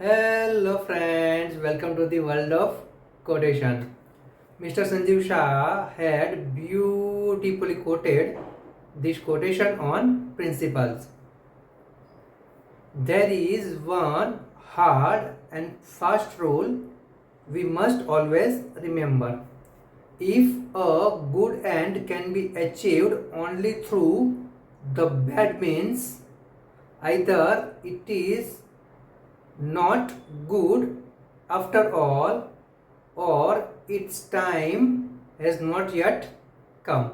Hello friends, welcome to the world of quotation. Mr. Sanjeev Shah had beautifully quoted this quotation on principles. There is one hard and fast rule we must always remember. If a good end can be achieved only through the bad means, either it is not good after all or its time has not yet come.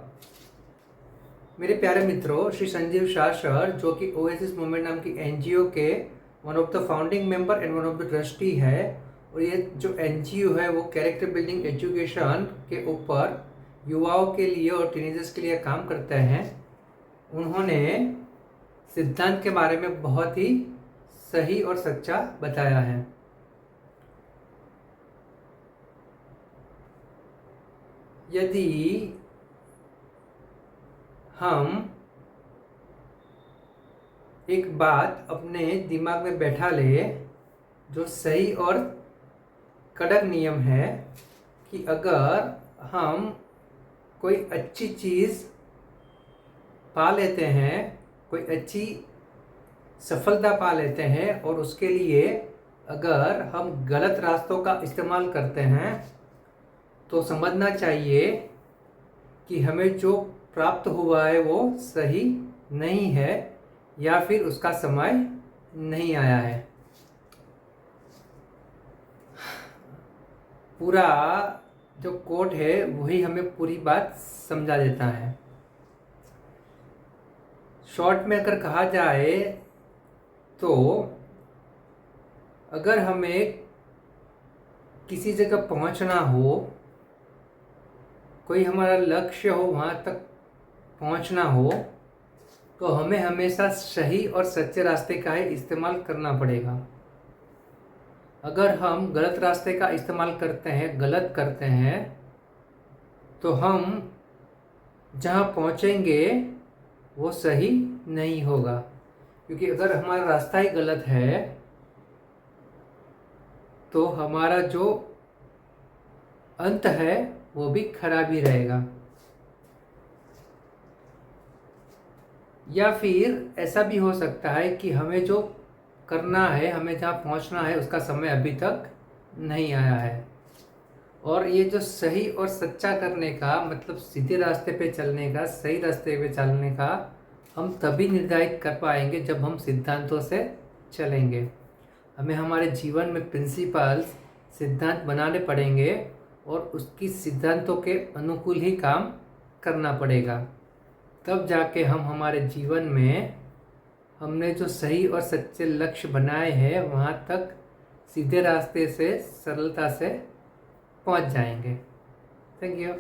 मेरे प्यारे मित्रों, Shri Sanjeev Shah sir जो कि oasis movement नाम की NGO के one of the founding member and one of the trustee है, और ये जो एनजीओ है वो कैरेक्टर बिल्डिंग एजुकेशन के ऊपर युवाओं के लिए और टीनेजर्स के लिए काम करते हैं। उन्होंने सिद्धांत के बारे में बहुत ही सही और सच्चा बताया है। यदि हम एक बात अपने दिमाग में बैठा ले, जो सही और कड़क नियम है कि अगर हम कोई अच्छी चीज़ पा लेते हैं, कोई अच्छी सफलता पा लेते हैं और उसके लिए अगर हम गलत रास्तों का इस्तेमाल करते हैं, तो समझना चाहिए कि हमें जो प्राप्त हुआ है वो सही नहीं है या फिर उसका समय नहीं आया है। पूरा जो कोट है वही हमें पूरी बात समझा देता है। शॉर्ट में अगर कहा जाए तो अगर हमें किसी जगह पहुंचना हो, कोई हमारा लक्ष्य हो, वहाँ तक पहुंचना हो, तो हमें हमेशा सही और सच्चे रास्ते का ही इस्तेमाल करना पड़ेगा। अगर हम गलत रास्ते का इस्तेमाल करते हैं, गलत करते हैं, तो हम जहाँ पहुँचेंगे वो सही नहीं होगा, क्योंकि अगर हमारा रास्ता ही गलत है तो हमारा जो अंत है वो भी खराब ही रहेगा। या फिर ऐसा भी हो सकता है कि हमें जो करना है, हमें जहाँ पहुँचना है, उसका समय अभी तक नहीं आया है। और ये जो सही और सच्चा करने का मतलब सीधे रास्ते पे चलने का, सही रास्ते पे चलने का हम तभी निर्धारित कर पाएंगे जब हम सिद्धांतों से चलेंगे। हमें हमारे जीवन में प्रिंसिपल्स, सिद्धांत बनाने पड़ेंगे और उसकी सिद्धांतों के अनुकूल ही काम करना पड़ेगा। तब जाके हम हमारे जीवन में हमने जो सही और सच्चे लक्ष्य बनाए हैं वहाँ तक सीधे रास्ते से सरलता से पहुँच जाएंगे। Thank you.